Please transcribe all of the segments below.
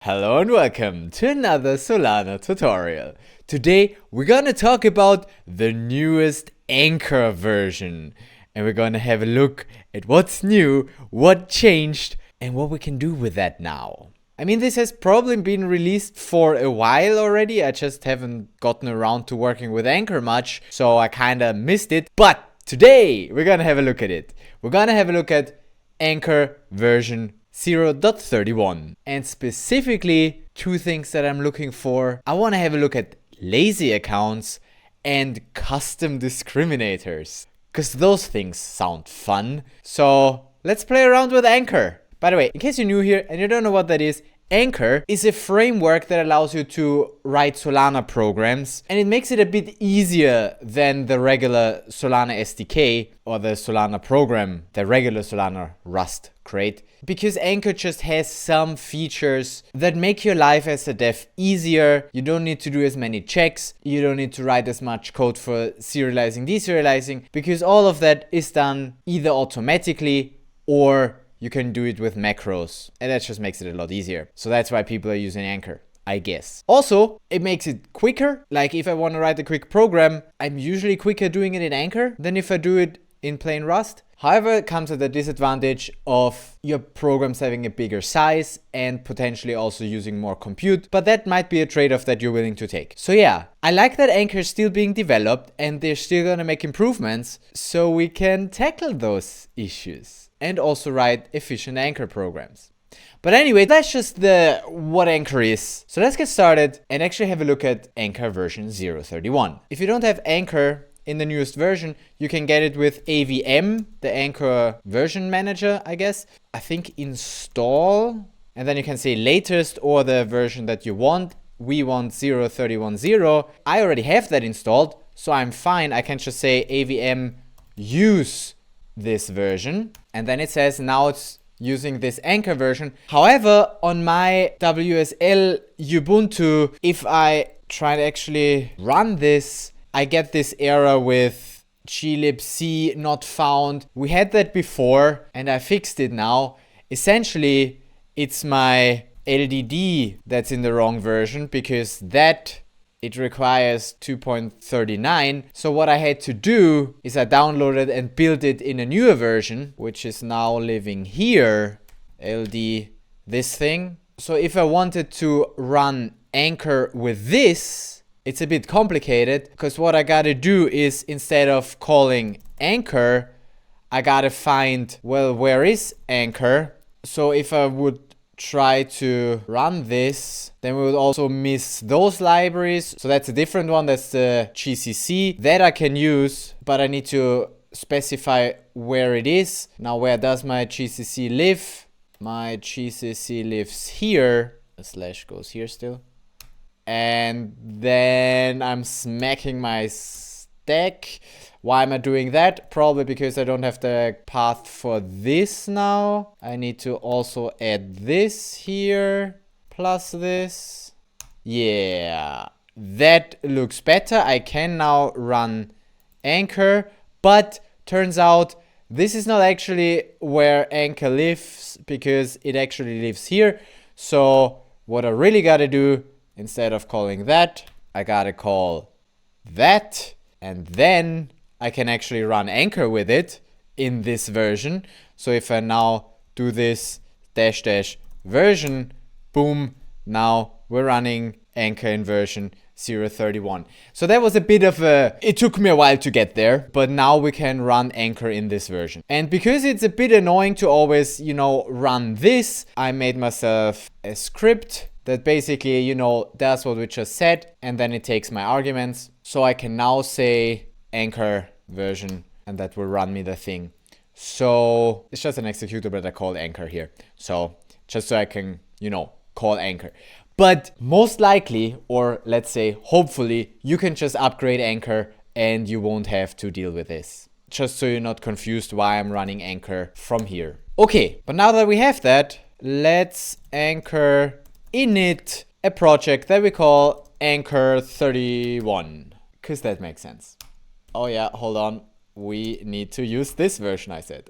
Hello and welcome to another Solana tutorial. Today we're gonna talk about the newest Anchor version. And we're gonna have a look at what's new, what changed, and what we can do with that now. I mean, this has probably been released for a while already. I just haven't gotten around to working with Anchor much, so I kinda missed it. But today we're gonna have a look at it. We're gonna have a look at Anchor version 0.31, and specifically two things that I'm looking for. I want to have a look at lazy accounts and custom discriminators, because those things sound fun. So let's play around with Anchor. By the way, in case you're new here and you don't know what that is, Anchor is a framework that allows you to write Solana programs, and it makes it a bit easier than the regular Solana SDK or the Solana program, the regular Solana Rust crate, because Anchor just has some features that make your life as a dev easier. You don't need to do as many checks, you don't need to write as much code for serializing, deserializing, because all of that is done either automatically or you can do it with macros, and that just makes it a lot easier. So that's why people are using Anchor, I guess. Also, it makes it quicker. Like if I want to write a quick program, I'm usually quicker doing it in Anchor than if I do it in plain Rust. However, it comes at the disadvantage of your programs having a bigger size and potentially also using more compute, but that might be a trade-off that you're willing to take. So yeah, I like that Anchor is still being developed and they're still gonna make improvements so we can tackle those issues and also write efficient Anchor programs. But anyway, that's just what Anchor is. So let's get started and actually have a look at Anchor version 0.31. If you don't have Anchor in the newest version, you can get it with AVM, the Anchor version manager, I guess. I think install, and then you can say latest or the version that you want. We want 0.31.0. I already have that installed, so I'm fine. I can just say AVM use this version, and then it says now it's using this Anchor version. However, on my WSL Ubuntu, if I try to actually run this, I get this error with glibc not found. We had that before and I fixed it now. Essentially, it's my LDD that's in the wrong version, because it requires 2.39. So what I had to do is I downloaded and built it in a newer version, which is now living here, LD this thing. So if I wanted to run Anchor with this, it's a bit complicated, because what I gotta do is, instead of calling Anchor, I gotta find, well, where is Anchor? So if I would try to run this, then we would also miss those libraries. So that's a different one. That's the GCC that I can use, but I need to specify where it is. Now, where does my GCC live? My GCC lives here. A slash goes here still. And then I'm smacking my stack. Why am I doing that? Probably because I don't have the path for this now. I need to also add this here, plus this. Yeah, that looks better. I can now run Anchor, but turns out this is not actually where Anchor lives, because it actually lives here. So what I really gotta do, instead of calling that, I gotta call that, and then I can actually run Anchor with it in this version. So if I now do this -- version, boom, now we're running Anchor in version 0.31. So that was a bit of it took me a while to get there, but now we can run Anchor in this version. And because it's a bit annoying to always, run this, I made myself a script that basically, does what we just said, and then it takes my arguments. So I can now say Anchor version, and that will run me the thing. So it's just an executable that I call Anchor here. So just so I can, call Anchor. But most likely, or let's say hopefully, you can just upgrade Anchor and you won't have to deal with this. Just so you're not confused why I'm running Anchor from here. Okay, but now that we have that, let's Anchor init a project that we call Anchor 31, because that makes sense. Oh yeah, hold on. We need to use this version, I said.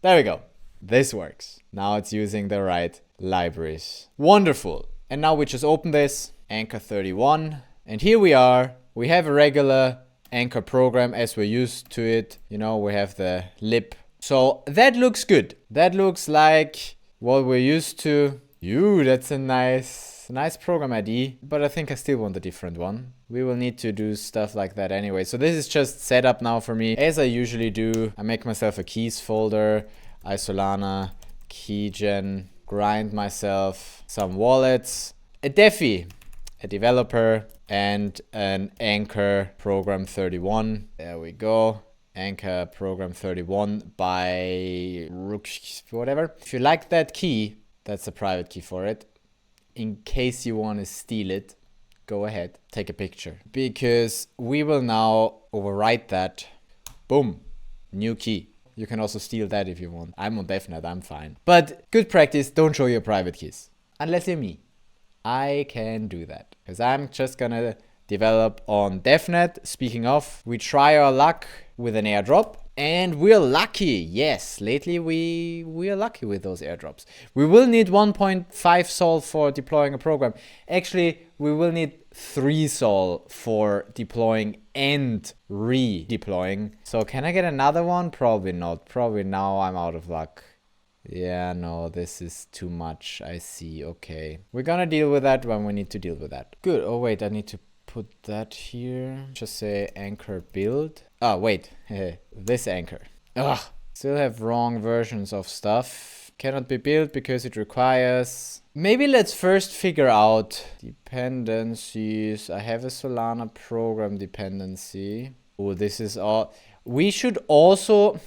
There we go. This works. Now it's using the right libraries. Wonderful. And now we just open this, Anchor 31. And here we are. We have a regular Anchor program as we're used to it. You know, we have the lib. So that looks good. That looks like what we're used to. That's a nice program ID. But I think I still want a different one. We will need to do stuff like that anyway. So this is just set up now for me. As I usually do, I make myself a keys folder. Solana, keygen, grind myself some wallets, a defi, a developer, and an Anchor program 31. There we go. Anchor program 31 by whatever. If you like that key, that's a private key for it. In case you want to steal it, go ahead, take a picture. Because we will now overwrite that. Boom, new key. You can also steal that if you want. I'm on DevNet, I'm fine. But good practice, don't show your private keys. Unless you're me. I can do that. Because I'm just gonna develop on DevNet. Speaking of, we try our luck with an airdrop. And we're lucky. Yes, lately we are lucky with those airdrops. We will need 1.5 sol for deploying a program. Actually, we will need 3 sol for deploying and redeploying. So can I get another one? Probably not. Probably now I'm out of luck. Yeah, no, this is too much. I see. Okay. We're gonna deal with that when we need to deal with that. Good. Oh, wait, I need to put that here. Just say anchor build. Oh, wait. This anchor. Ugh. Still have wrong versions of stuff. Cannot be built because it requires... Maybe let's first figure out dependencies. I have a Solana program dependency. Oh, this is all... We should also...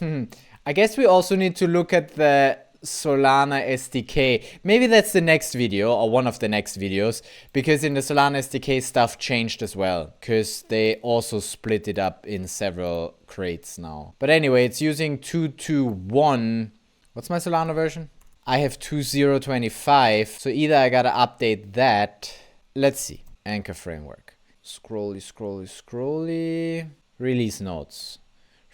I guess we also need to look at the Solana SDK. Maybe that's the next video or one of the next videos, because in the Solana SDK stuff changed as well, because they also split it up in several crates now. But anyway, it's using 2.2.1. What's my Solana version? I have 2.0.25, so either I gotta update that. Let's see. Anchor framework. Scrolly. Release notes.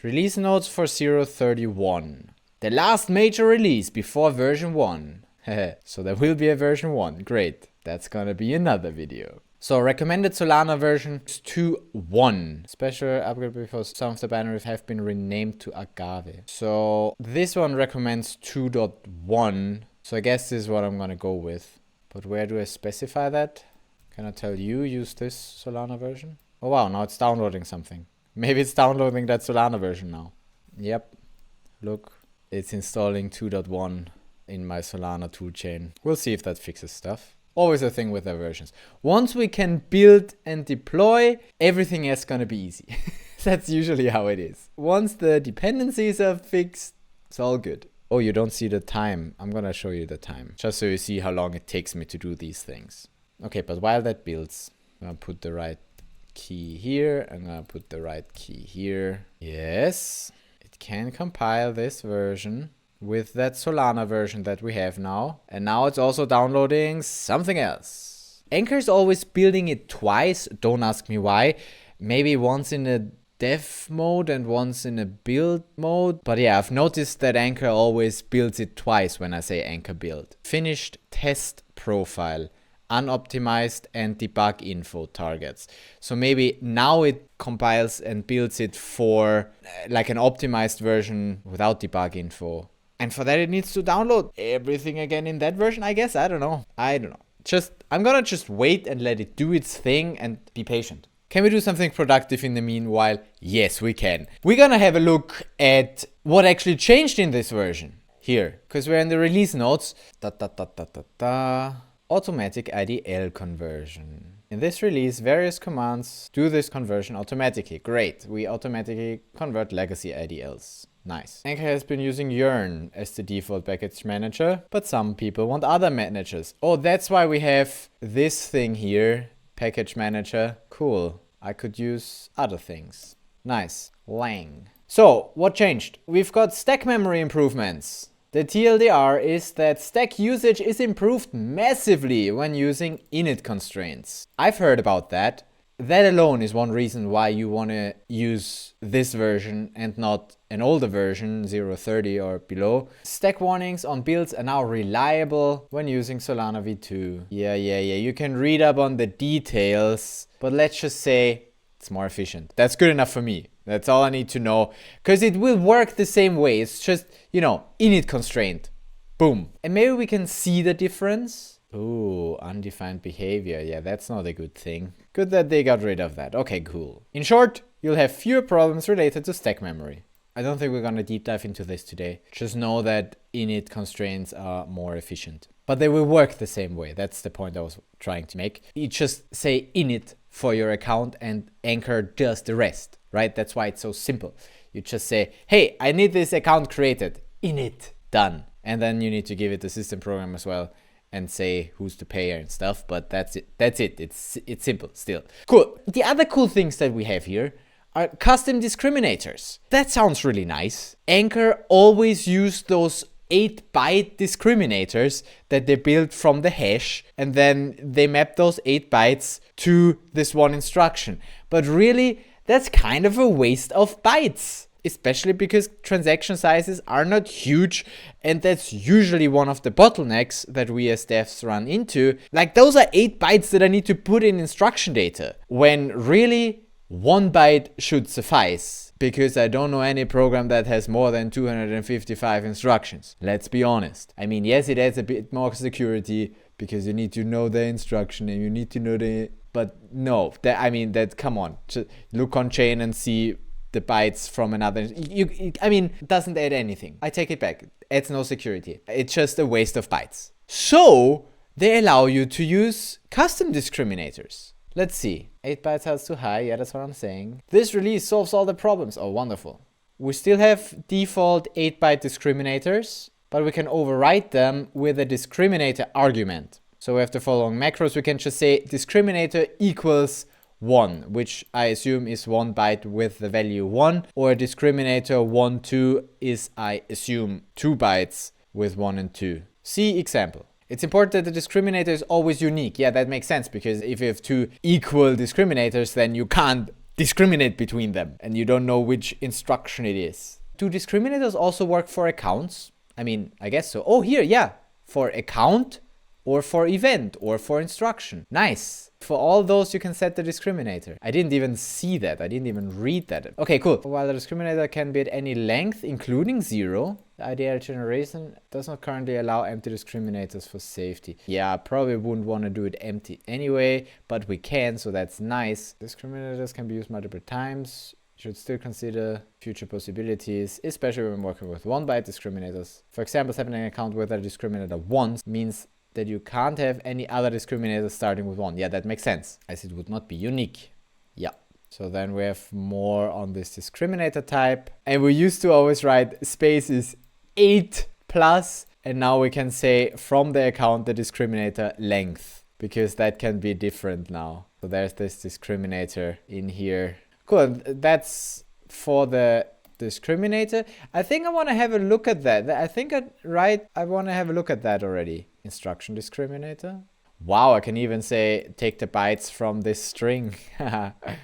Release notes for 0.31. The last major release before version 1. So there will be a version 1. Great. That's gonna be another video. So recommended Solana version is 2.1. Special upgrade because some of the binaries have been renamed to Agave. So this one recommends 2.1. So I guess this is what I'm gonna go with. But where do I specify that? Can I tell you use this Solana version? Oh wow, now it's downloading something. Maybe it's downloading that Solana version now. Yep. Look. It's installing 2.1 in my Solana toolchain. We'll see if that fixes stuff. Always a thing with their versions. Once we can build and deploy, everything else is gonna be easy. That's usually how it is. Once the dependencies are fixed, it's all good. Oh, you don't see the time. I'm gonna show you the time, just so you see how long it takes me to do these things. Okay, but while that builds, I'm gonna put the right key here. I'm gonna put the right key here. Yes. Can compile this version with that Solana version that we have now. And now it's also downloading something else. Anchor is always building it twice. Don't ask me why. Maybe once in a dev mode and once in a build mode. But yeah, I've noticed that Anchor always builds it twice when I say Anchor build. Finished test profile. Unoptimized and debug info targets. So maybe now it compiles and builds it for like an optimized version without debug info. And for that it needs to download everything again in that version, I guess. I don't know. I'm gonna just wait and let it do its thing and be patient. Can we do something productive in the meanwhile? Yes, we can. We're gonna have a look at what actually changed in this version here, because we're in the release notes. Automatic IDL conversion. In this release, various commands do this conversion automatically. Great, we automatically convert legacy IDLs. Nice. Anchor has been using Yearn as the default package manager, but some people want other managers. Oh, that's why we have this thing here, package manager. Cool, I could use other things. Nice, lang. So, what changed? We've got stack memory improvements. The TLDR is that stack usage is improved massively when using init constraints. I've heard about that. that alone is one reason why you want to use this version and not an older version, 0.30 or below. Stack warnings on builds are now reliable when using Solana v2. Yeah. You can read up on the details, but let's just say it's more efficient. That's good enough for me. That's all I need to know, because it will work the same way. It's just, init constraint. Boom. And maybe we can see the difference. Ooh, undefined behavior. Yeah, that's not a good thing. Good that they got rid of that. Okay, cool. In short, you'll have fewer problems related to stack memory. I don't think we're gonna deep dive into this today. Just know that init constraints are more efficient. But they will work the same way. That's the point I was trying to make. You just say init for your account and Anchor does the rest, right? That's why it's so simple. You just say, hey, I need this account created. Init, done. And then you need to give it the system program as well and say who's the payer and stuff, but that's it. It's simple still. Cool. The other cool things that we have here are custom discriminators. That sounds really nice. Anchor always used those 8-byte discriminators that they built from the hash, and then they map those 8 bytes to this one instruction. But really, that's kind of a waste of bytes, especially because transaction sizes are not huge, and that's usually one of the bottlenecks that we as devs run into. Like, those are 8 bytes that I need to put in instruction data, when really 1 byte should suffice, because I don't know any program that has more than 255 instructions. Let's be honest. I mean, yes, it adds a bit more security because you need to know the instruction and you need to know but no, come on, just look on chain and see the bytes from another. It doesn't add anything. I take it back. It adds no security. It's just a waste of bytes. So they allow you to use custom discriminators. Let's see. 8 bytes sounds too high. Yeah, that's what I'm saying. This release solves all the problems. Oh, wonderful. We still have default 8-byte discriminators, but we can override them with a discriminator argument. So we have the following macros. We can just say discriminator equals 1, which I assume is 1 byte with the value 1, or discriminator 1, 2 is, I assume, 2 bytes with 1 and 2. See example. It's important that the discriminator is always unique. Yeah, that makes sense, because if you have 2 equal discriminators, then you can't discriminate between them and you don't know which instruction it is. Do discriminators also work for accounts? I guess so. Oh, here, yeah. For account, or for event, or for instruction. Nice. For all those, you can set the discriminator. I didn't even see that. I didn't even read that. Okay, cool. While the discriminator can be at any length, including 0, the IDR generation does not currently allow empty discriminators for safety. Yeah, I probably wouldn't want to do it empty anyway, but we can, so that's nice. Discriminators can be used multiple times. Should still consider future possibilities, especially when working with 1-byte discriminators. For example, setting an account with a discriminator once means that you can't have any other discriminators starting with 1. Yeah, that makes sense, as it would not be unique. Yeah. So then we have more on this discriminator type. And we used to always write space is 8 plus, and now we can say from the account the discriminator length, because that can be different now. So there's this discriminator in here. Cool, that's for the discriminator. I think I want to have a look at that. I want to have a look at that already. Instruction discriminator. Wow, I can even say take the bytes from this string.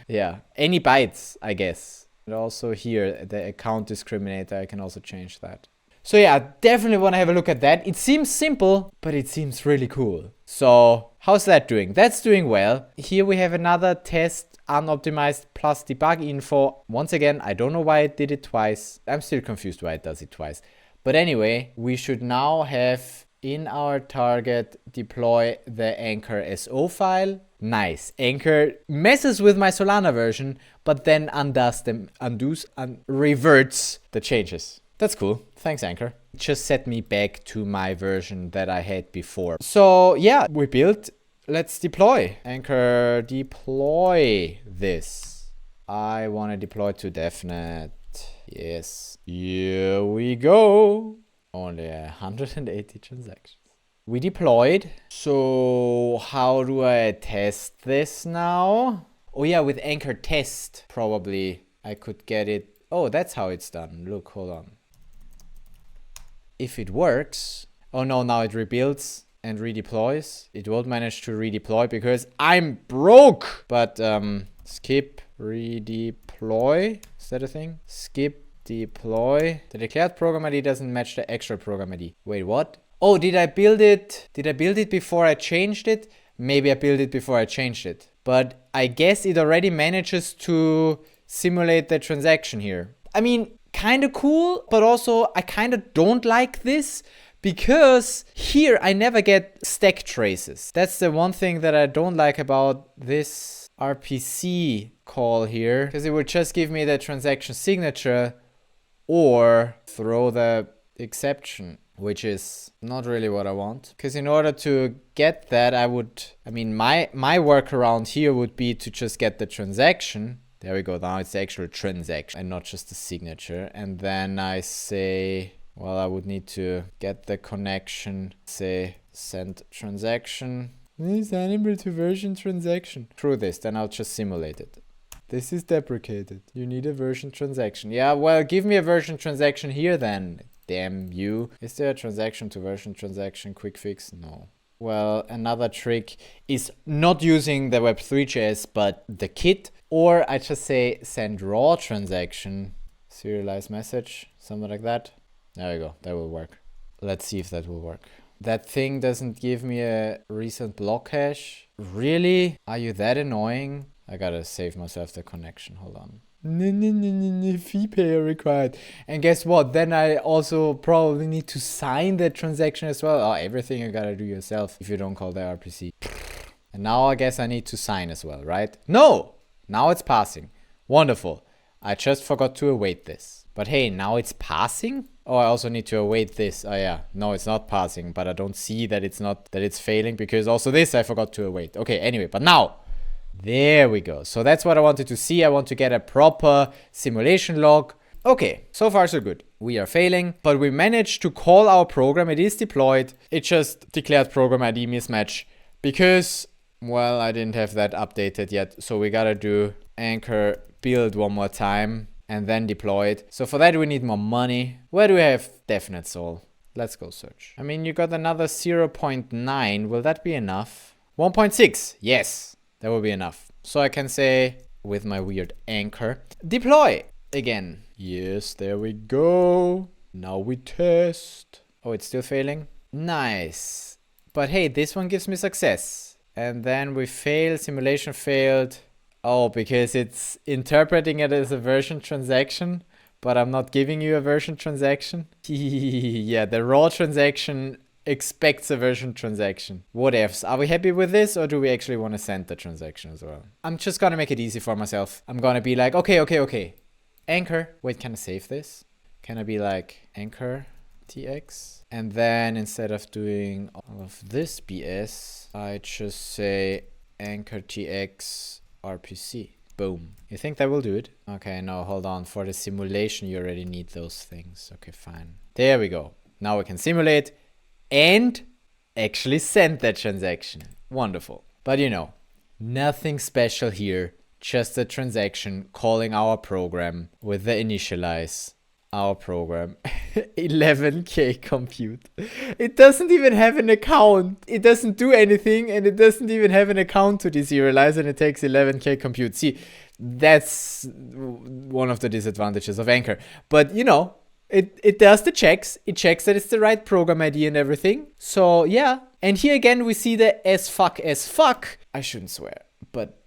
Yeah, any bytes, I guess. And also here, the account discriminator, I can also change that. So yeah, I definitely want to have a look at that. It seems simple, but it seems really cool. So how's that doing? That's doing well. Here we have another test, unoptimized plus debug info. Once again, I don't know why it did it twice. I'm still confused why it does it twice. But anyway, we should now have in our target deploy the Anchor SO file. Nice. Anchor messes with my Solana version, but then reverts the changes. That's cool. Thanks, Anchor. It just set me back to my version that I had before. So yeah, we built. Let's deploy. Anchor deploy this. I want to deploy to DevNet. Yes. Here we go. Only 180 transactions. We deployed. So how do I test this now? Oh yeah, with Anchor test, probably I could get it. Oh, that's how it's done. Look, hold on. If it works. Oh no, now it rebuilds. and redeploys. It won't manage to redeploy because I'm broke. But skip redeploy. Is that a thing? Skip deploy. The declared program ID doesn't match the actual program ID. Wait, what? Oh, did I build it? Did I build it before I changed it? Maybe I built it before I changed it. But I guess it already manages to simulate the transaction here. I mean, kind of cool, but also I kind of don't like this because here I never get stack traces. That's the one thing that I don't like about this RPC call here, because it would just give me the transaction signature or throw the exception, which is not really what I want. Because in order to get that, my workaround here would be to just get the transaction. There we go. Now it's the actual transaction and not just the signature. And then I say, well, I would need to get the connection, say send transaction. Is unable to version transaction. Through this, then I'll just simulate it. This is deprecated. You need a version transaction. Yeah, well, give me a version transaction here then. Damn you. Is there a transaction to version transaction quick fix? No. Well, another trick is not using the Web3.js, but the kit. Or I just say send raw transaction, serialized message, something like that. There we go. That will work. Let's see if that will work. That thing doesn't give me a recent block hash. Really? Are you that annoying? I gotta save myself the connection. Hold on. Fee payer required. And guess what? Then I also probably need to sign the transaction as well. Oh, everything you gotta do yourself if you don't call the RPC. And now I guess I need to sign as well, right? No! Now it's passing. Wonderful. I just forgot to await this. But hey, now it's passing? Oh, I also need to await this. Oh yeah, no, it's not passing, but I don't see that it's failing because also this I forgot to await. Okay, anyway, but now, there we go. So that's what I wanted to see. I want to get a proper simulation log. Okay, so far so good. We are failing, but we managed to call our program. It is deployed. It just declared program ID mismatch because, well, I didn't have that updated yet. So we gotta do anchor build one more time and then deploy it. So for that we need more money. Where do we have definite sol? Let's go search. I mean, you got another 0.9. Will that be enough? 1.6. Yes, that will be enough. So I can say with my weird anchor, deploy again. Yes, there we go. Now we test. Oh, it's still failing. Nice. But hey, this one gives me success. And then we fail, simulation failed. Oh, because it's interpreting it as a version transaction, but I'm not giving you a version transaction. Yeah, the raw transaction expects a version transaction. What ifs? Are we happy with this or do we actually want to send the transaction as well? I'm just gonna make it easy for myself. I'm gonna be like, okay. Anchor. Wait, can I save this? Can I be like anchor tx? And then instead of doing all of this BS, I just say anchor tx RPC. Boom. You think that will do it? Okay, no, hold on. For the simulation, you already need those things. Okay, fine. There we go. Now we can simulate and actually send that transaction. Wonderful. But you know, nothing special here. Just a transaction calling our program with the initialize. Our program. 11k compute. It doesn't even have an account. It doesn't do anything and it doesn't even have an account to deserialize and it takes 11k compute. See, that's one of the disadvantages of Anchor. But you know, it does the checks. It checks that it's the right program ID and everything. So yeah. And here again we see the as fuck. I shouldn't swear, but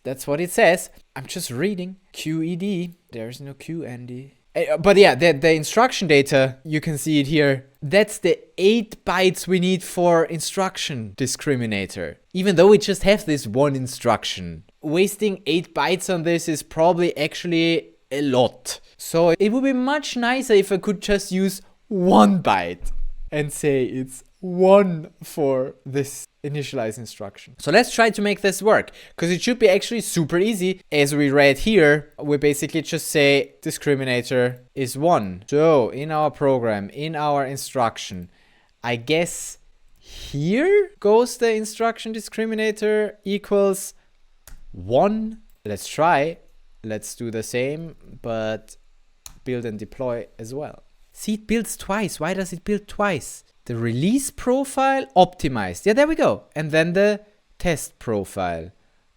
that's what it says. I'm just reading. QED. There's no Q, Andy. But yeah, the instruction data, you can see it here. That's the 8 bytes we need for instruction discriminator. Even though we just have this one instruction. Wasting 8 bytes on this is probably actually a lot. So it would be much nicer if I could just use 1 byte and say it's 1 for this initialize instruction. So let's try to make this work because it should be actually super easy. As we read here, we basically just say discriminator is 1. So in our program, in our instruction, I guess here goes the instruction discriminator equals 1. Let's try. Let's do the same, but build and deploy as well. See, it builds twice. Why does it build twice? the release profile optimized. Yeah, there we go. And then the test profile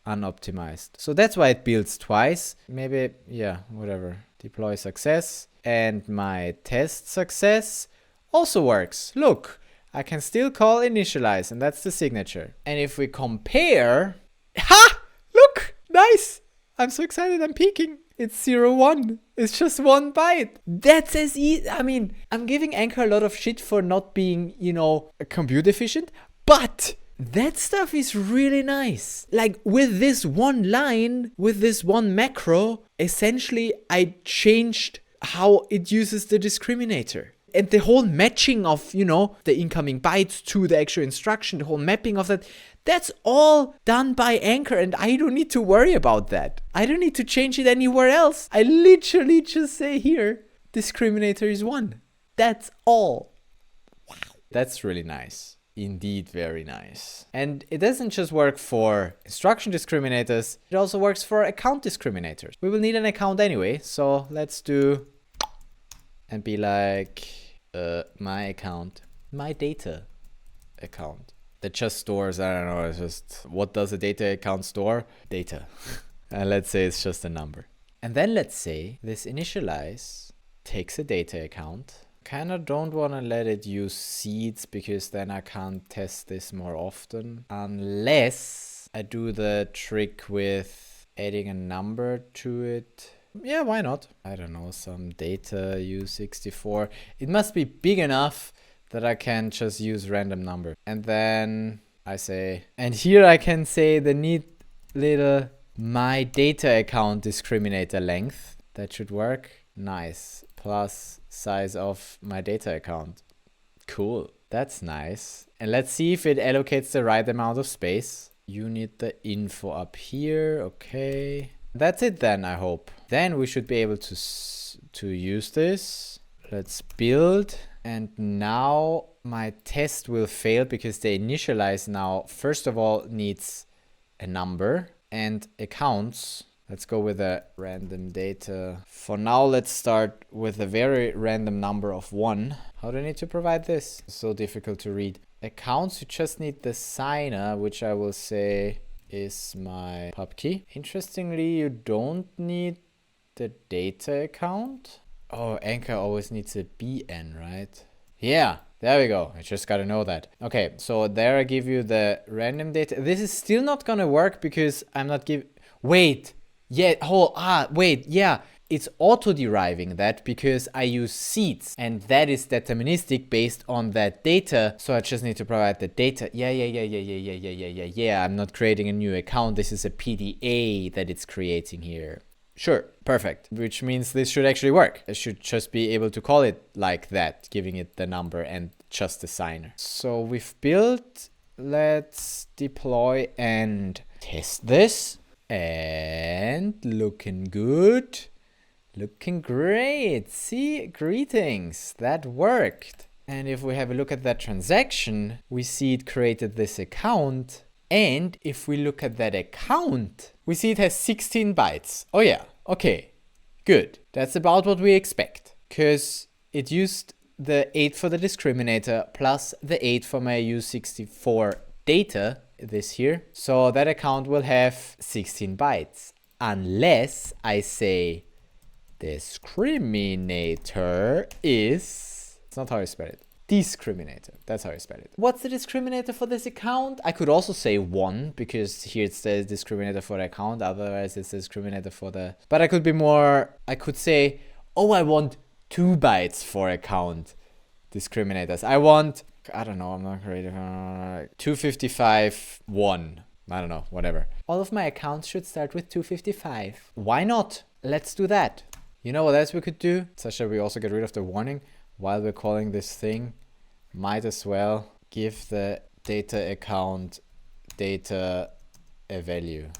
unoptimized. So that's why it builds twice. Maybe, yeah, whatever. Deploy success. And my test success also works. Look, I can still call initialize, and that's the signature. And if we compare, ha! Look, nice. I'm so excited, I'm peeking. It's 0.1. It's just 1 byte. That's as easy. I mean, I'm giving Anchor a lot of shit for not being, you know, compute efficient, but that stuff is really nice. Like with this one line, with this one macro, essentially I changed how it uses the discriminator. And the whole matching of, you know, the incoming bytes to the actual instruction, the whole mapping of that, that's all done by Anchor, and I don't need to worry about that. I don't need to change it anywhere else. I literally just say here, discriminator is 1. That's all. Wow. That's really nice. Indeed, very nice. And it doesn't just work for instruction discriminators, it also works for account discriminators. We will need an account anyway, so let's do and be like my account, my data account. That just stores, I don't know, it's just, what does a data account store? Data. And let's say it's just a number. And then let's say this initialize takes a data account. Kind of don't want to let it use seeds because then I can't test this more often. Unless I do the trick with adding a number to it. Yeah, why not? I don't know, some data U64. It must be big enough that I can just use random number. And then I say, and here I can say the neat little my data account discriminator length. That should work. Nice. Plus size of my data account. Cool. That's nice. And let's see if it allocates the right amount of space. You need the info up here. Okay. That's it then, I hope. Then we should be able to use this. Let's build. And now my test will fail because the initialize now, first of all, needs a number and accounts. Let's go with a random data. For now, let's start with a very random number of 1. How do I need to provide this? It's so difficult to read. Accounts, you just need the signer, which I will say is my pub key. Interestingly, you don't need the data account. Oh, Anchor always needs a BN, right? Yeah, there we go. I just gotta know that. Okay, so there I give you the random data. This is still not gonna work because I'm not wait, yeah, wait, yeah. It's auto-deriving that because I use seeds and that is deterministic based on that data. So I just need to provide the data. Yeah. I'm not creating a new account. This is a PDA that it's creating here. Sure, perfect. Which means this should actually work. I should just be able to call it like that, giving it the number and just the signer. So we've built, let's deploy and test this. And looking good. Looking great. See, greetings. That worked. And if we have a look at that transaction, we see it created this account. And if we look at that account, we see it has 16 bytes. Oh yeah, okay, good. That's about what we expect. Because it used the 8 for the discriminator plus the 8 for my U64 data, this here. So that account will have 16 bytes. Unless I say discriminator is, it's not how I spell it. Discriminator, that's how I spell it. What's the discriminator for this account? I could also say 1 because here it says discriminator for the account, otherwise it's the discriminator for the, but I could be more, I could say, oh, I want 2 bytes for account discriminators. I want, I don't know, I'm not creative, 255 1. I don't know, whatever. All of my accounts should start with 255. Why not? Let's do that. You know what else we could do? Such that we also get rid of the warning while we're calling this thing. Might as well give the data account data a value.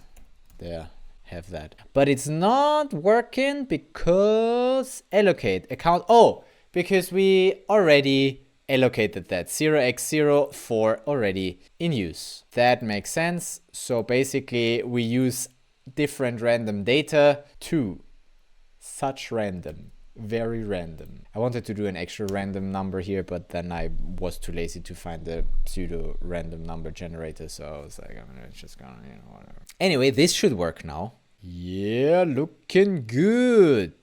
There, have that. But it's not working because allocate account. Oh, because we already allocated that 0x04 already in use. That makes sense. So basically we use different random data to such random. very random. I wanted to do an extra random number here, but then I was too lazy to find the pseudo random number generator, so I was like, I'm just gonna, whatever. Anyway, this should work now. Yeah, looking good.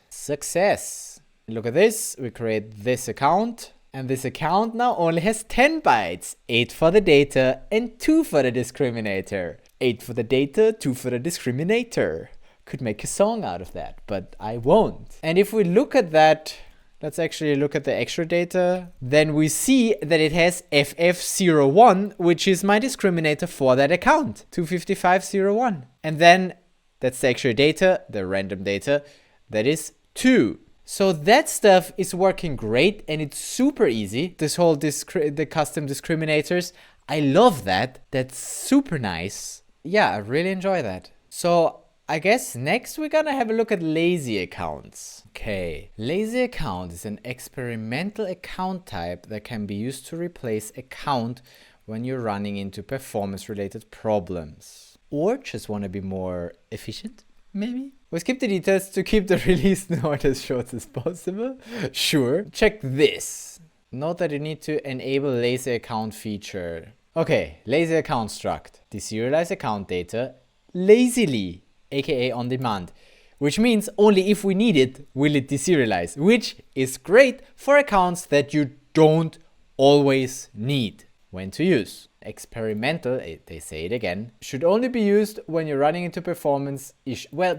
Success. Look at this. We create this account, and this account now only has 10 bytes. 8 for the data and 2 for the discriminator. 8 for the data, 2 for the discriminator. Could make a song out of that, but I won't. And if we look at that, let's actually look at the extra data, then we see that it has FF01, which is my discriminator for that account, 25501. And then that's the extra data, the random data, that is 2. So that stuff is working great, and it's super easy. This whole the custom discriminators, I love that. That's super nice. Yeah, I really enjoy that. So I guess next we're gonna have a look at lazy accounts. Okay, lazy account is an experimental account type that can be used to replace account when you're running into performance related problems. Or just want to be more efficient, maybe? We skip the details to keep the release note as short as possible. Sure. Check this. Note that you need to enable lazy account feature. Okay, lazy account struct. Deserialize account data lazily, aka on demand, which means only if we need it will it deserialize, which is great for accounts that you don't always need. When to use. Experimental, they say it again, should only be used when you're running into performance issues. Well,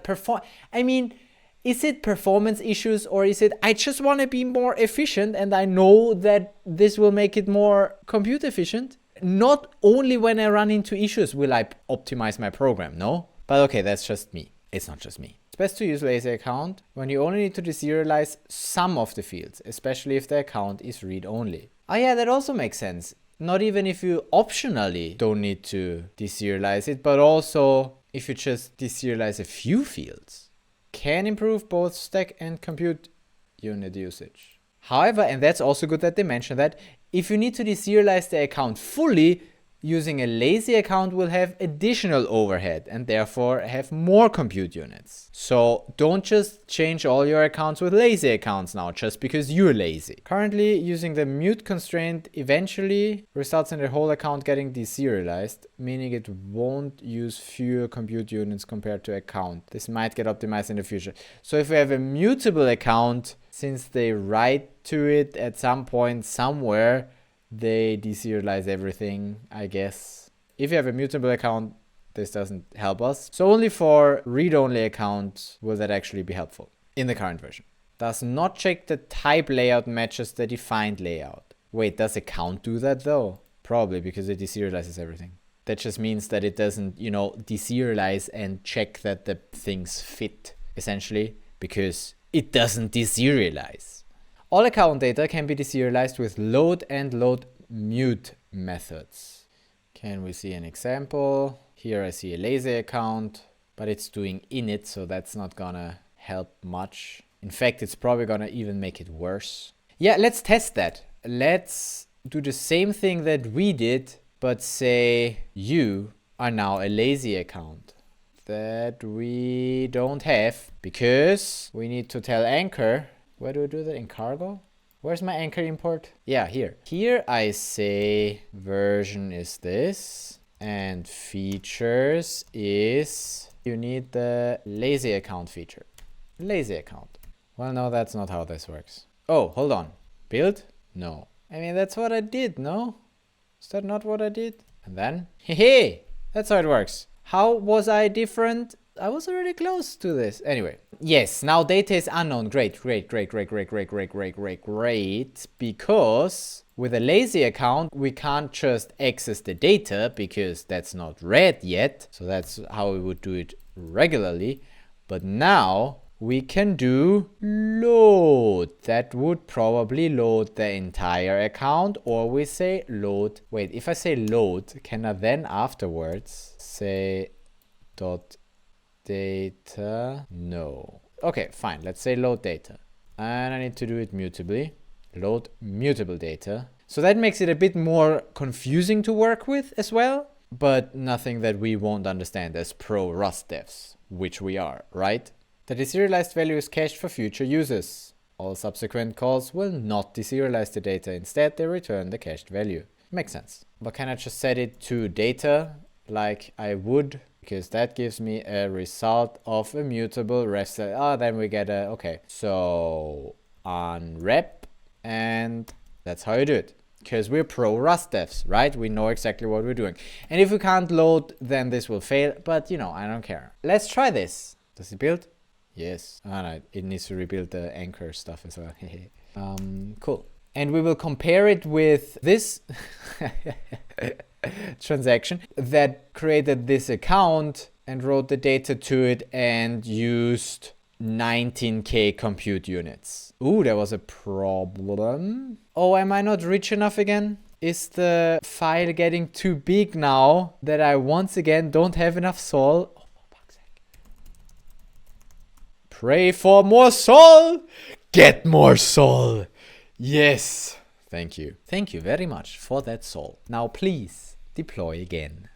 is it performance issues, or is it I just want to be more efficient and I know that this will make it more compute efficient? Not only when I run into issues will I optimize my program, no? But okay, that's just me. It's not just me. It's best to use lazy account when you only need to deserialize some of the fields, especially if the account is read-only. Oh yeah, that also makes sense. Not even if you optionally don't need to deserialize it, but also if you just deserialize a few fields. Can improve both stack and compute unit usage. However, and that's also good that they mention that, if you need to deserialize the account fully, using a lazy account will have additional overhead and therefore have more compute units. So don't just change all your accounts with lazy accounts now just because you're lazy. Currently, using the mute constraint eventually results in the whole account getting deserialized, meaning it won't use fewer compute units compared to account. This might get optimized in the future. So if we have a mutable account, since they write to it at some point somewhere, they deserialize everything, I guess. If you have a mutable account, this doesn't help us. So only for read-only accounts will that actually be helpful in the current version. Does not check the type layout matches the defined layout. Wait, does account do that though? Probably, because it deserializes everything. That just means that it doesn't, deserialize and check that the things fit, essentially, because it doesn't deserialize. All account data can be deserialized with load and load mute methods. Can we see an example? Here I see a lazy account, but it's doing init, so that's not gonna help much. In fact, it's probably gonna even make it worse. Yeah, let's test that. Let's do the same thing that we did, but say you are now a lazy account that we don't have because we need to tell Anchor. Where do we do that? In cargo? Where's my Anchor import? Yeah, here. Here I say version is this and features is you need the lazy account feature. Lazy account. Well, no, that's not how this works. Oh, hold on. Build? No. I mean, that's what I did, no? Is that not what I did? And then, hey, that's how it works. How was I different? I was already close to this. Anyway, yes, now data is unknown. Great. Because with a lazy account, we can't just access the data because that's not read yet. So that's how we would do it regularly. But now we can do load. That would probably load the entire account, or we say load. Wait, if I say load, can I then afterwards say dot data? No. Okay, fine. Let's say load data. And I need to do it mutably. Load mutable data. So that makes it a bit more confusing to work with as well, but nothing that we won't understand as pro Rust devs, which we are, right? The deserialized value is cached for future users. All subsequent calls will not deserialize the data. Instead, they return the cached value. Makes sense. But can I just set it to data like I would? Because that gives me a result of a mutable ref. Then we get a, okay. So unwrap, and that's how you do it. Because we're pro Rust devs, right? We know exactly what we're doing. And if we can't load, then this will fail. But you know, I don't care. Let's try this. Does it build? Yes. No, it needs to rebuild the anchor stuff as well. Cool. And we will compare it with this transaction that created this account and wrote the data to it and used 19k compute units. Ooh, there was a problem. Oh, am I not rich enough again? Is the file getting too big now that I once again don't have enough Sol? Oh, for fuck's sake. Pray for more Sol! Get more Sol! Yes! Thank you. Thank you very much for that Sol. Now please deploy again.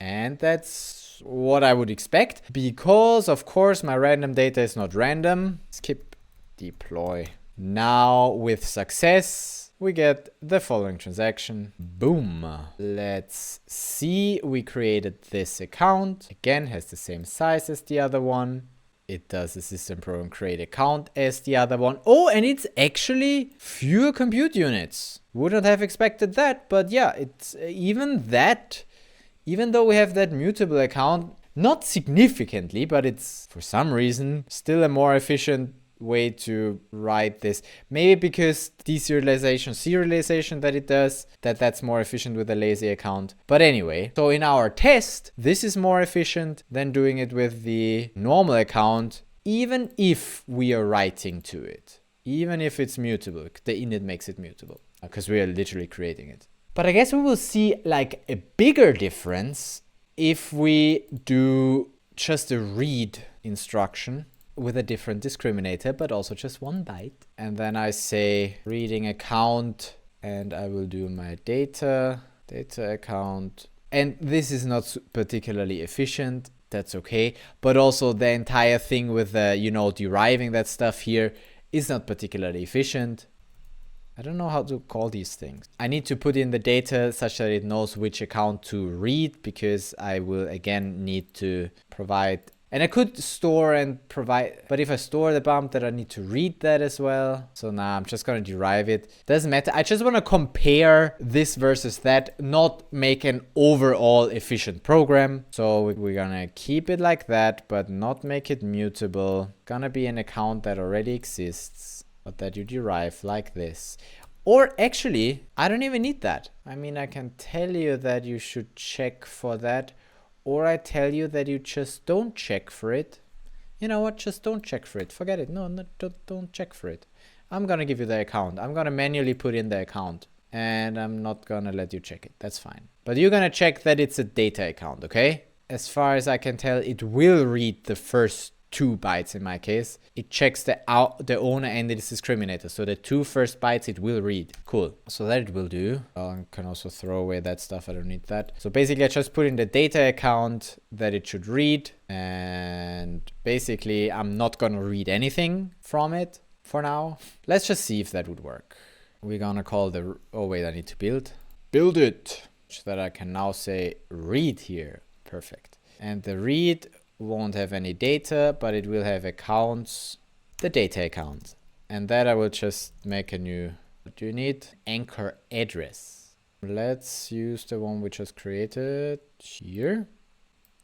And that's what I would expect, because of course my random data is not random. Skip deploy. Now with success we get the following transaction. Boom. Let's see, we created this account. Again, has the same size as the other one. It does a system program create account as the other one. Oh, and it's actually fewer compute units. Wouldn't have expected that, but yeah, it's even that. Even though we have that mutable account, not significantly, but it's for some reason still a more efficient way to write this. Maybe because serialization that it does, that's more efficient with a lazy account. But anyway, so in our test, this is more efficient than doing it with the normal account, even if we are writing to it. Even if it's mutable, the init makes it mutable, because we are literally creating it. But I guess we will see like a bigger difference if we do just a read instruction with a different discriminator, but also just 1 byte. And then I say reading account, and I will do my data account. And this is not particularly efficient. That's okay. But also the entire thing with deriving that stuff here is not particularly efficient. I don't know how to call these things. I need to put in the data such that it knows which account to read, because I will again need to provide. And I could store and provide, but if I store the bump, then I need to read that as well. So now I'm just going to derive it. Doesn't matter. I just want to compare this versus that, not make an overall efficient program. So we're going to keep it like that, but not make it mutable. Gonna be an account that already exists, but that you derive like this. Or actually, I don't even need that. I mean, I can tell you that you should check for that. Or I tell you that you just don't check for it. You know what? Just don't check for it. Forget it. No, don't check for it. I'm going to give you the account. I'm going to manually put in the account. And I'm not going to let you check it. That's fine. But you're going to check that it's a data account, okay? As far as I can tell, it will read the first 2 bytes in my case. It checks the owner and the discriminator. So the 2 first bytes it will read. Cool. So that it will do. I can also throw away that stuff. I don't need that. So basically I just put in the data account that it should read. And basically I'm not going to read anything from it for now. Let's just see if that would work. We're going to call the... Oh wait, I need to build. Build it. So that I can now say read here. Perfect. And the read won't have any data, but it will have accounts, the data account. And that I will just make a new, what do you need? Anchor address. Let's use the one we just created here.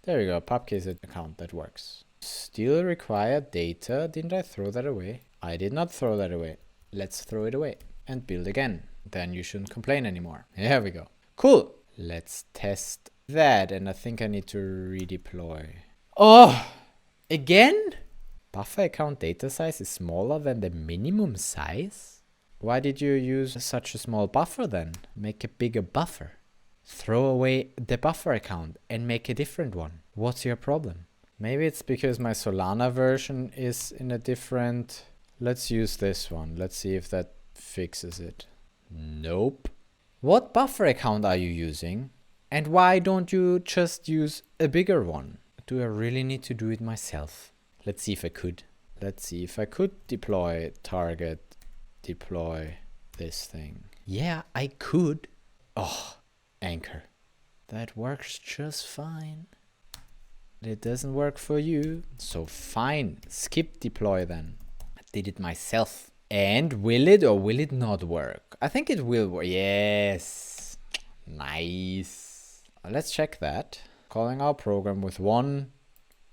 There we go, pubcase account, that works. Still require data. Didn't I throw that away? I did not throw that away. Let's throw it away and build again. Then you shouldn't complain anymore. There we go. Cool. Let's test that. And I think I need to redeploy. Oh, again? Buffer account data size is smaller than the minimum size? Why did you use such a small buffer then? Make a bigger buffer. Throw away the buffer account and make a different one. What's your problem? Maybe it's because my Solana version is in a different... Let's use this one. Let's see if that fixes it. Nope. What buffer account are you using? And why don't you just use a bigger one? Do I really need to do it myself? Let's see if I could. Let's see if I could deploy target, deploy this thing. Yeah, I could. Oh, anchor. That works just fine. It doesn't work for you. So fine, skip deploy then. I did it myself. And will it or will it not work? I think it will work. Yes. Nice. Let's check that. Calling our program with one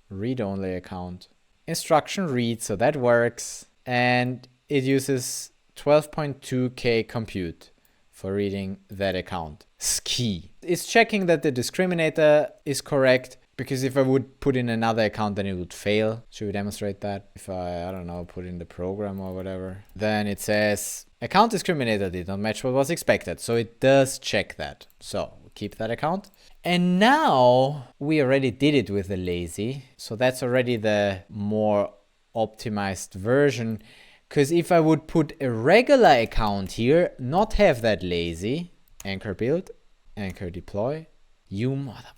read-only account. Instruction read, so that works. And it uses 12.2K compute for reading that account. Ski. It's checking that the discriminator is correct, because if I would put in another account, then it would fail. Should we demonstrate that? If I don't know, put in the program or whatever. Then it says, account discriminator did not match what was expected. So it does check that. So keep that account. And now we already did it with the lazy. So that's already the more optimized version. Because if I would put a regular account here, not have that lazy, anchor build, anchor deploy, you mother.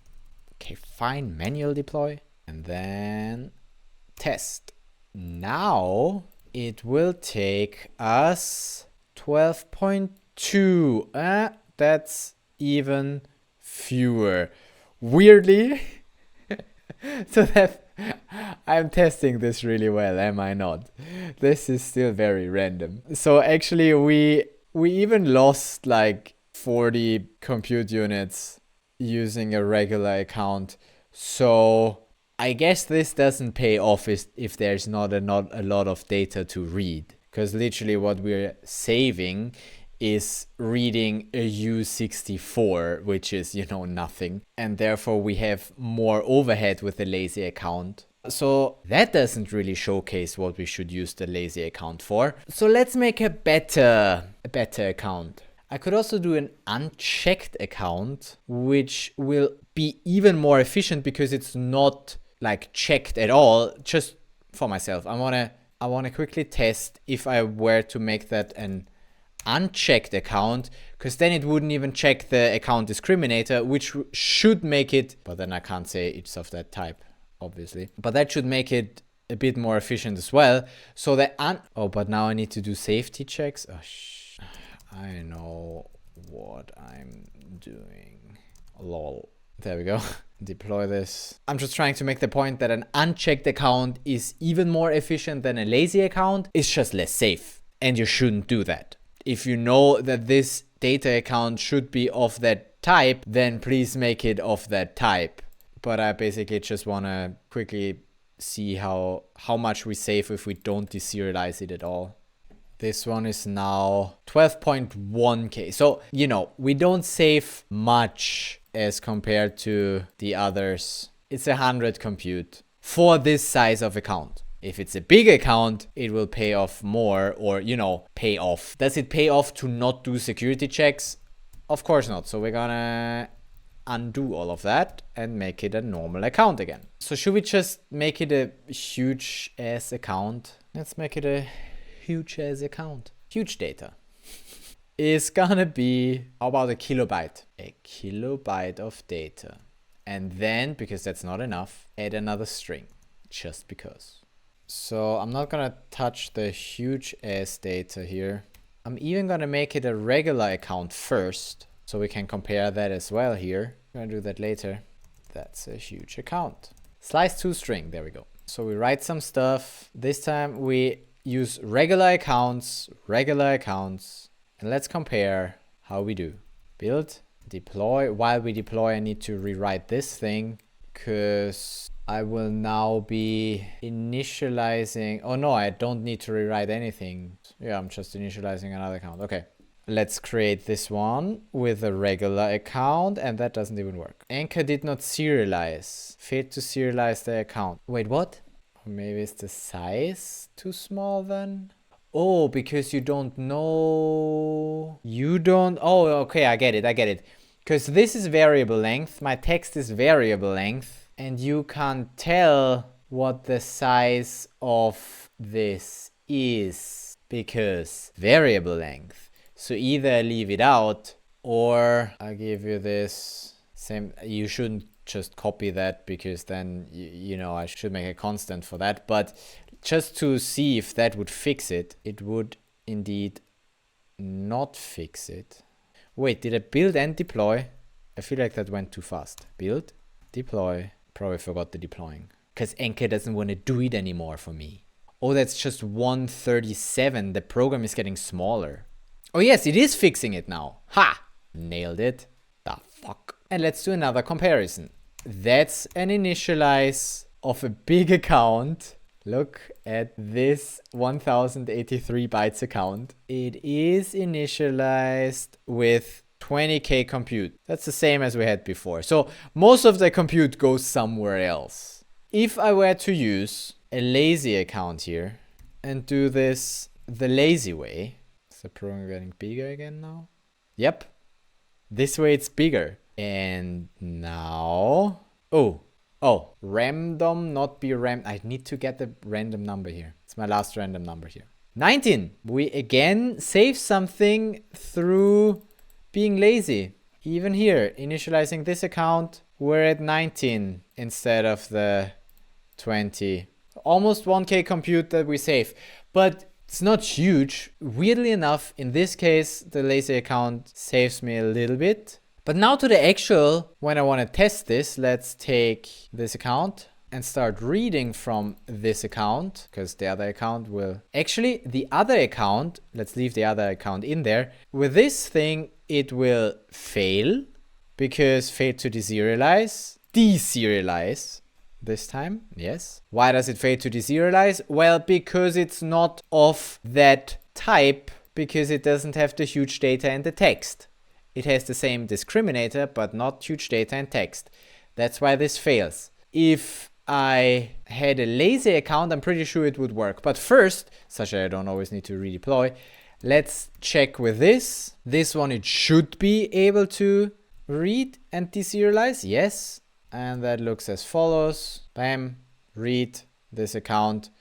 Okay, fine, manual deploy, and then test. Now it will take us 12.2. That's even fewer. Weirdly, so that I'm testing this really well, am I not? This is still very random. So actually we even lost like 40 compute units using a regular account. So I guess this doesn't pay off if there's not a lot of data to read, because literally what we're saving is reading a U64, which is, you know, nothing. And therefore we have more overhead with the lazy account. So that doesn't really showcase what we should use the lazy account for. So let's make a better account. I could also do an unchecked account, which will be even more efficient because it's not like checked at all. Just for myself, I wanna quickly test if I were to make that an unchecked account, because then it wouldn't even check the account discriminator, which should make it, but then I can't say it's of that type, obviously, but that should make it a bit more efficient as well. So but now I need to do safety checks. Oh, I know what I'm doing. Lol. There we go. Deploy this. I'm just trying to make the point that an unchecked account is even more efficient than a lazy account. It's just less safe, and you shouldn't do that. If you know that this data account should be of that type, then please make it of that type. But I basically just want to quickly see how much we save if we don't deserialize it at all. This one is now 12.1K. So, you know, we don't save much as compared to the others. It's 100 compute for this size of account. If it's a big account, it will pay off more, or, you know, pay off. Does it pay off to not do security checks? Of course not. So we're gonna undo all of that and make it a normal account again. So should we just make it a huge ass account? Let's make it a huge ass account. Huge data is gonna be, how about a kilobyte? A kilobyte of data. And then, because that's not enough, add another string, just because. So I'm not gonna touch the huge ass data here. I'm even gonna make it a regular account first, so we can compare that as well here. I'm gonna do that later. That's a huge account. Slice to string, there we go. So we write some stuff. This time we use regular accounts, and let's compare how we do. Build, deploy. While we deploy, I need to rewrite this thing, because I will now be initializing. Oh no, I don't need to rewrite anything. Yeah, I'm just initializing another account. Okay, let's create this one with a regular account, and that doesn't even work. Anchor did not serialize. Failed to serialize the account. Wait, what? Or maybe it's the size too small then? Oh, because you don't know. Oh, okay, I get it. Because this is variable length. My text is variable length. And you can't tell what the size of this is because variable length. So either leave it out, or I give you this same. You shouldn't just copy that because then, you know, I should make a constant for that. But just to see if that would fix it, it would indeed not fix it. Wait, did I build and deploy? I feel like that went too fast. Build, deploy. Probably forgot the deploying because Anchor doesn't want to do it anymore for me. Oh, that's just 137. The program is getting smaller. Oh yes, it is fixing it now. Ha! Nailed it. The fuck. And let's do another comparison. That's an initialize of a big account. Look at this 1083 bytes account. It is initialized with 20k compute. That's the same as we had before. So most of the compute goes somewhere else. If I were to use a lazy account here and do this the lazy way, is the program getting bigger again now? Yep. This way it's bigger. And now, oh, random, not be random. I need to get the random number here. It's my last random number here. 19. We again save something through being lazy. Even here, initializing this account, we're at 19 instead of the 20. Almost 1k compute that we save. But it's not huge. Weirdly enough, in this case, the lazy account saves me a little bit. But now to the actual, when I want to test this, let's take this account and start reading from this account, because the other account will... Actually, the other account, let's leave the other account in there. With this thing, it will fail, because fail to deserialize this time, yes. Why does it fail to deserialize? Well, because it's not of that type, because it doesn't have the huge data and the text. It has the same discriminator, but not huge data and text. That's why this fails. If I had a lazy account, I'm pretty sure it would work. But first, such that I don't always need to redeploy, let's check with this. This one, it should be able to read and deserialize. Yes. And that looks as follows. Bam. Read this account.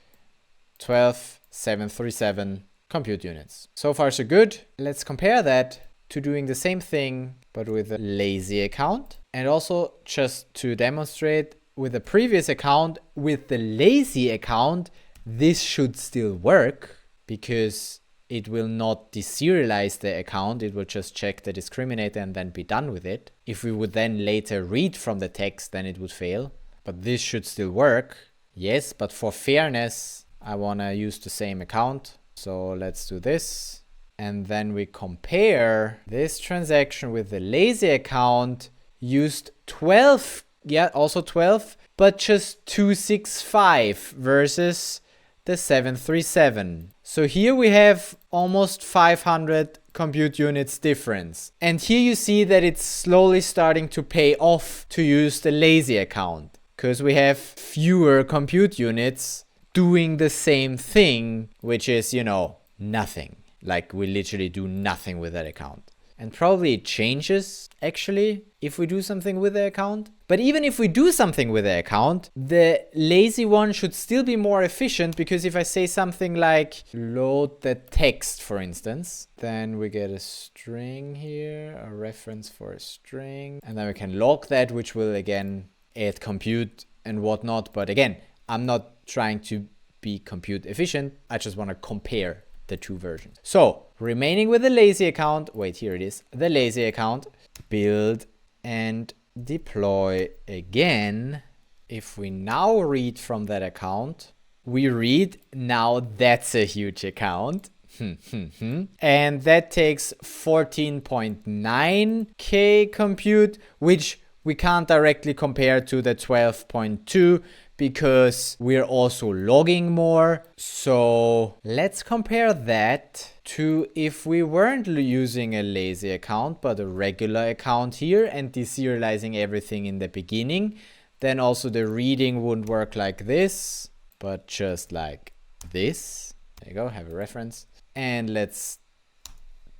12,737 compute units. So far, so good. Let's compare that to doing the same thing, but with a lazy account. And also, just to demonstrate, with the previous account, with the lazy account, this should still work because it will not deserialize the account. It will just check the discriminator and then be done with it. If we would then later read from the text, then it would fail. But this should still work. Yes, but for fairness, I want to use the same account. So let's do this. And then we compare this transaction with the lazy account, used 12, yeah, also 12, but just 265 versus the 737. So here we have almost 500 compute units difference. And here you see that it's slowly starting to pay off to use the lazy account, because we have fewer compute units doing the same thing, which is, you know, nothing. Like we literally do nothing with that account. And probably it changes actually if we do something with the account. But even if we do something with the account, the lazy one should still be more efficient, because if I say something like load the text, for instance, then we get a string here, a reference for a string, and then we can log that, which will again add compute and whatnot. But again, I'm not trying to be compute efficient. I just want to compare the two versions. So remaining with the lazy account, wait, here it is, the lazy account, build and deploy again. If we now read from that account, we read, now that's a huge account. And that takes 14.9k compute, which we can't directly compare to the 12.2 because we're also logging more. So let's compare that to if we weren't using a lazy account, but a regular account here and deserializing everything in the beginning. Then also the reading wouldn't work like this, but just like this. There you go, have a reference. And let's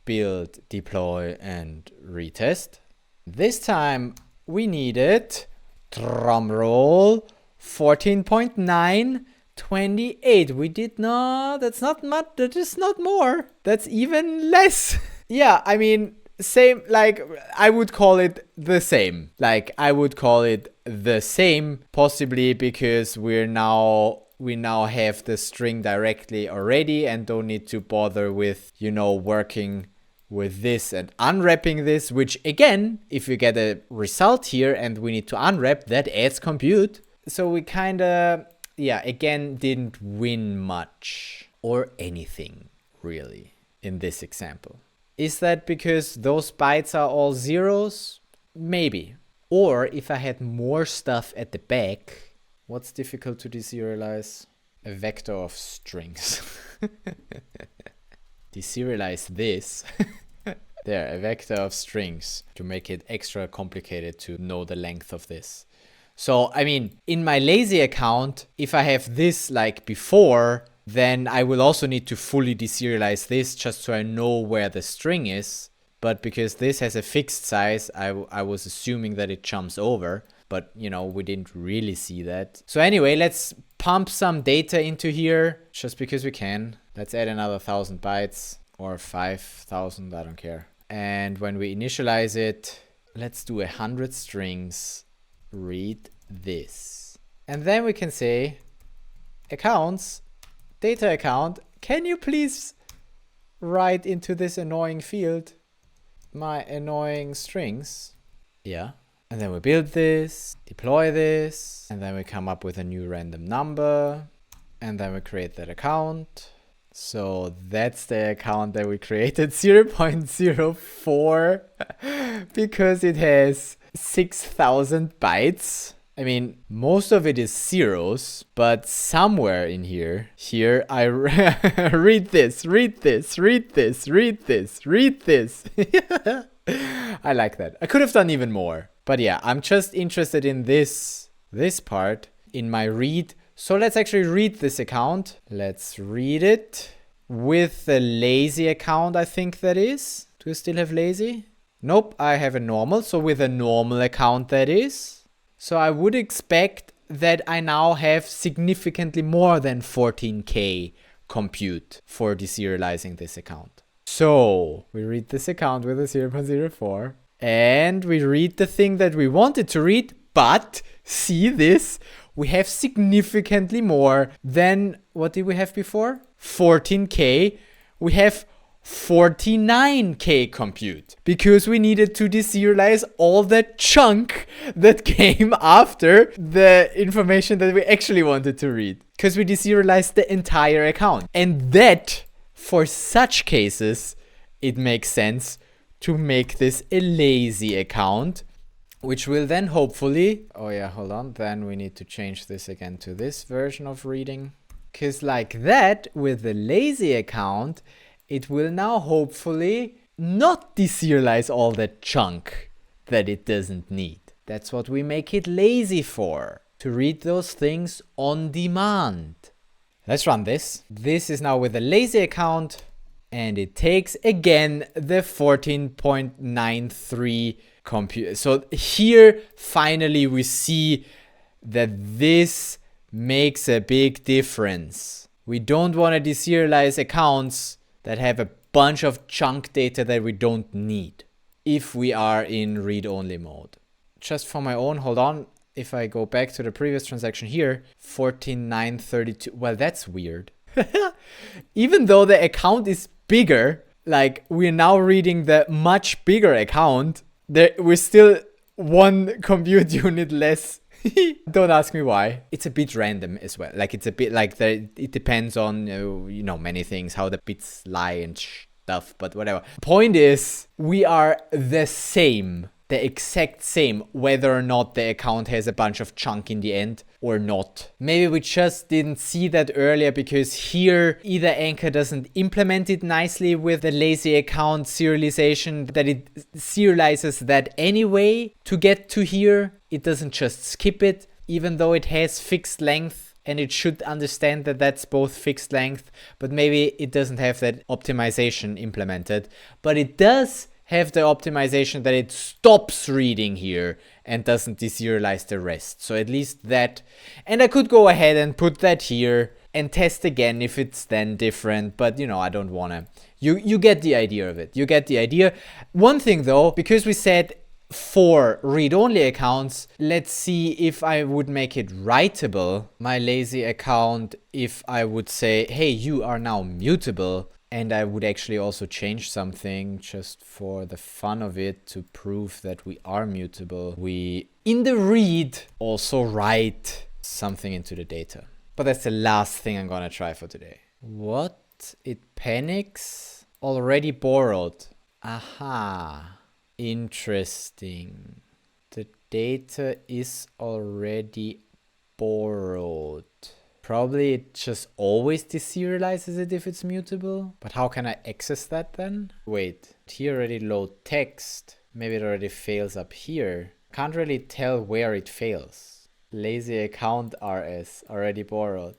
build, deploy, and retest. This time we needed, drum roll, 14.928. We did not, that's not much, that is not more. That's even less. Yeah, I mean, same, like I would call it the same. Like I would call it the same, possibly because we now have the string directly already and don't need to bother with, you know, working with this and unwrapping this, which again, if we get a result here and we need to unwrap, that adds compute. So we kind of, yeah, again, didn't win much or anything really in this example. Is that because those bytes are all zeros? Maybe. Or if I had more stuff at the back, what's difficult to deserialize? A vector of strings. Deserialize this. There, a vector of strings to make it extra complicated to know the length of this. So, I mean, in my lazy account, if I have this like before, then I will also need to fully deserialize this just so I know where the string is. But because this has a fixed size, I was assuming that it jumps over. But, you know, we didn't really see that. So anyway, let's pump some data into here just because we can. Let's add another 1,000 bytes or 5,000, I don't care. And when we initialize it, let's do 100 strings, read this. And then we can say, accounts, data account, can you please write into this annoying field my annoying strings? Yeah. And then we build this, deploy this, and then we come up with a new random number, and then we create that account. So that's the account that we created, 0.04, because it has 6,000 bytes. I mean, most of it is zeros, but somewhere in here I read this. I like that. I could have done even more. But yeah, I'm just interested in this part in my read. So let's actually read this account. Let's read it with the lazy account, I think that is. Do you still have lazy? Nope, I have a normal. So with a normal account, that is. So I would expect that I now have significantly more than 14K compute for deserializing this account. So we read this account with a 0.04. And we read the thing that we wanted to read, but see this, we have significantly more than, what did we have before? 14K. We have 49K compute because we needed to deserialize all that chunk that came after the information that we actually wanted to read, because we deserialized the entire account. And that, for such cases, it makes sense to make this a lazy account, which will then hopefully, oh yeah, hold on, then we need to change this again to this version of reading, because like that, with the lazy account, it will now hopefully not deserialize all that chunk that it doesn't need. That's what we make it lazy for, to read those things on demand. Let's run this. This is now with a lazy account, and it takes again the 14.93 compute. So here finally we see that this makes a big difference. We don't want to deserialize accounts that have a bunch of chunk data that we don't need if we are in read-only mode. Just for my own, hold on. If I go back to the previous transaction here, 14.932. Well, that's weird. Even though the account is bigger, like we're now reading the much bigger account, we're still one compute unit less. Don't ask me why. It's a bit random as well. Like it's a bit like it depends on, you know, many things, how the bits lie and stuff, but whatever. Point is, we are the same. The exact same, whether or not the account has a bunch of chunk in the end or not. Maybe we just didn't see that earlier because here either Anchor doesn't implement it nicely with the lazy account serialization, that it serializes that anyway to get to here. It doesn't just skip it, even though it has fixed length and it should understand that that's both fixed length, but maybe it doesn't have that optimization implemented. But it does have the optimization that it stops reading here and doesn't deserialize the rest. So at least that. And I could go ahead and put that here and test again if it's then different. But, you know, I don't want to. You get the idea of it. You get the idea. One thing, though, because we said for read-only accounts, let's see if I would make it writable, my lazy account, if I would say, hey, you are now mutable. And I would actually also change something just for the fun of it to prove that we are mutable. We, in the read, also write something into the data. But that's the last thing I'm gonna try for today. What? It panics? Already borrowed. Aha. Interesting. The data is already borrowed. Probably it just always deserializes it if it's mutable. But how can I access that then? Wait, here already load text. Maybe it already fails up here. Can't really tell where it fails. Lazy account RS, already borrowed.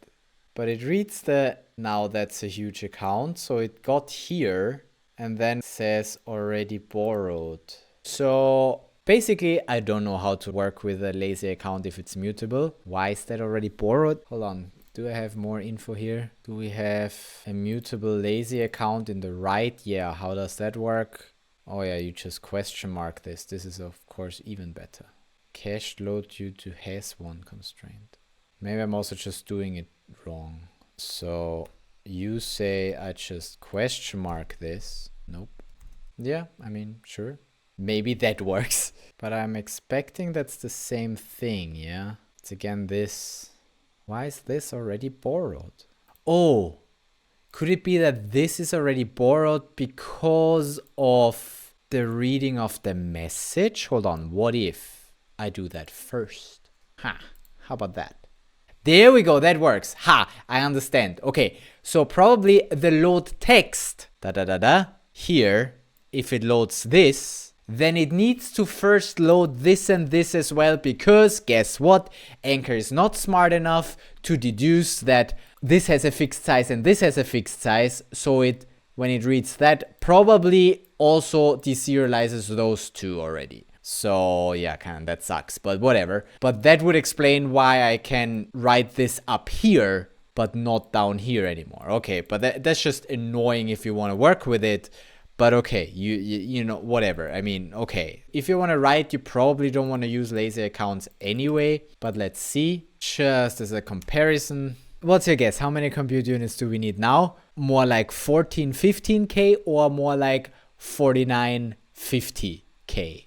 But it reads the, now that's a huge account. So it got here and then says already borrowed. So basically, I don't know how to work with a lazy account if it's mutable. Why is that already borrowed? Hold on. Do I have more info here? Do we have a mutable lazy account in the right? Yeah, how does that work? Oh yeah, you just question mark this. This is of course even better. Cached load due to has1 constraint. Maybe I'm also just doing it wrong. So you say I just question mark this. Nope. Yeah, I mean, sure. Maybe that works. But I'm expecting that's the same thing, yeah? It's again this. Why is this already borrowed? Oh, could it be that this is already borrowed because of the reading of the message? Hold on, what if I do that first? Ha, how about that? There we go, that works. Ha, I understand. Okay, so probably the load text, here, if it loads this, then it needs to first load this and this as well, because guess what? Anchor is not smart enough to deduce that this has a fixed size and this has a fixed size. So it, when it reads that, probably also deserializes those two already. So yeah, kind of that sucks, but whatever. But that would explain why I can write this up here, but not down here anymore. Okay, but that's just annoying if you want to work with it. But okay, you know, whatever. I mean, okay. If you want to write, you probably don't want to use lazy accounts anyway. But let's see. Just as a comparison. What's your guess? How many compute units do we need now? More like 14, 15K or more like 49, 50K?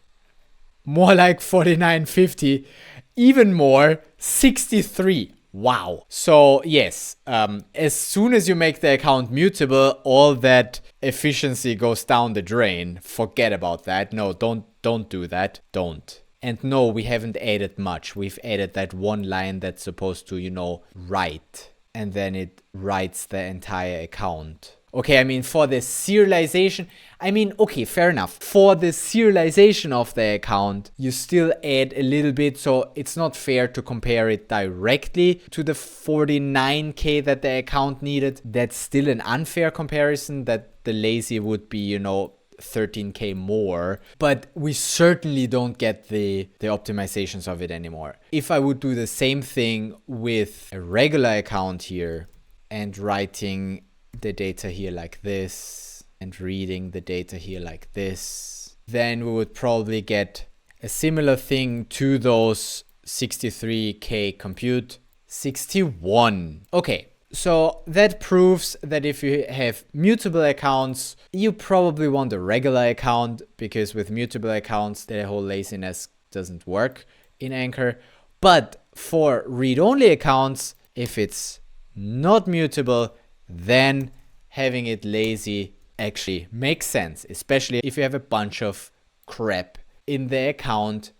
More like 49, 50. Even more, 63. Wow. So yes, as soon as you make the account mutable, all that efficiency goes down the drain. Forget about that. No, don't do that. Don't. And no, we haven't added much. We've added that one line that's supposed to, you know, write. And then it writes the entire account. Okay, I mean, for the serialization, I mean, okay, fair enough. For the serialization of the account, you still add a little bit, so it's not fair to compare it directly to the 49K that the account needed. That's still an unfair comparison, that the lazy would be, you know, 13K more, but we certainly don't get the optimizations of it anymore. If I would do the same thing with a regular account here and writing the data here like this and reading the data here like this, then we would probably get a similar thing to those 63K compute. 61. Okay, so that proves that if you have mutable accounts, you probably want a regular account, because with mutable accounts, the whole laziness doesn't work in Anchor. But for read-only accounts, if it's not mutable, then having it lazy actually makes sense, especially if you have a bunch of crap in the account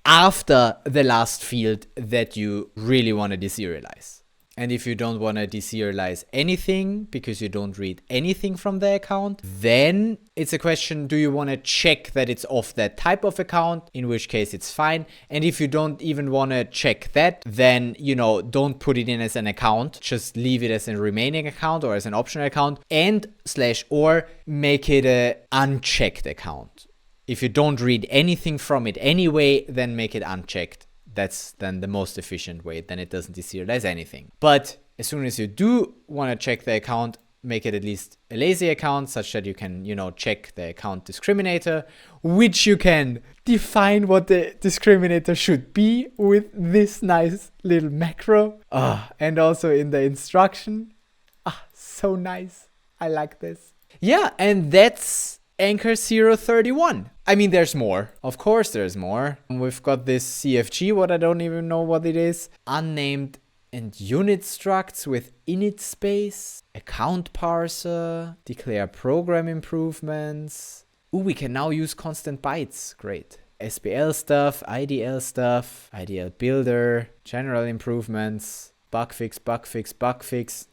after the last field that you really want to deserialize. And if you don't want to deserialize anything because you don't read anything from the account, then it's a question, do you want to check that it's of that type of account, in which case it's fine. And if you don't even want to check that, then, you know, don't put it in as an account, just leave it as a remaining account or as an optional account, and /or make it a unchecked account. If you don't read anything from it anyway, then make it unchecked. That's then the most efficient way. Then it doesn't deserialize anything. But as soon as you do want to check the account, make it at least a lazy account such that you can, check the account discriminator, which you can define what the discriminator should be with this nice little macro. And also in the instruction. So nice. I like this. Yeah, and that's Anchor 031. I mean, there's more. Of course, there's more. We've got this CFG, what I don't even know what it is. Unnamed and unit structs with init space. Account parser. Declare program improvements. We can now use constant bytes. Great. SPL stuff, IDL stuff, IDL builder, general improvements, bug fix.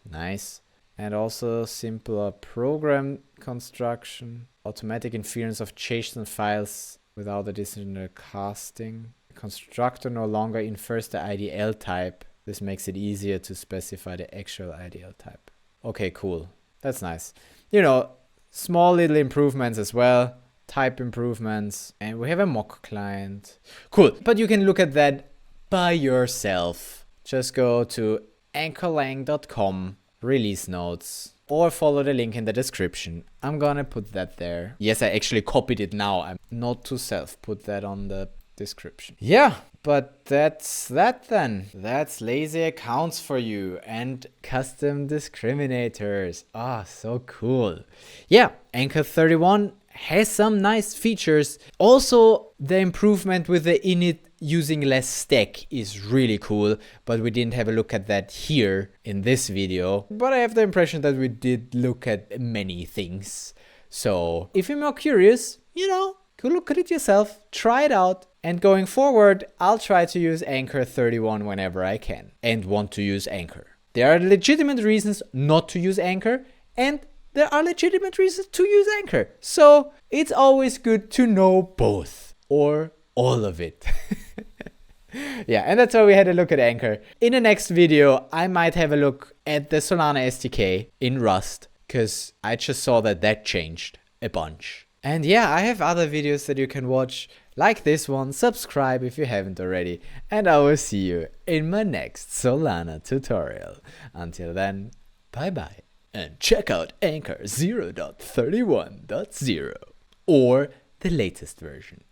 Nice. And also simpler program construction, automatic inference of JSON files without additional casting. Constructor no longer infers the IDL type. This makes it easier to specify the actual IDL type. Okay, cool. That's nice. Small little improvements as well. Type improvements. And we have a mock client. Cool. But you can look at that by yourself. Just go to anchorlang.com. Release notes, or follow the link in the description. I'm gonna put that there. Yes, I actually copied it now. I'm not to self. Put that on the description. Yeah, but that's that then. That's lazy accounts for you and custom discriminators. So cool. Yeah, Anchor 31 has some nice features. Also, the improvement with the init using less stack is really cool, but we didn't have a look at that here in this video. But I have the impression that we did look at many things. So if you're more curious, go look at it yourself, try it out. And going forward, I'll try to use Anchor 31 whenever I can and want to use Anchor. There are legitimate reasons not to use Anchor, and there are legitimate reasons to use Anchor. So it's always good to know both or all of it. Yeah, and that's why we had a look at Anchor. In the next video, I might have a look at the Solana SDK in Rust, because I just saw that changed a bunch. And yeah, I have other videos that you can watch, like this one. Subscribe if you haven't already, and I will see you in my next Solana tutorial. Until then, bye bye. And check out Anchor 0.31.0 or the latest version.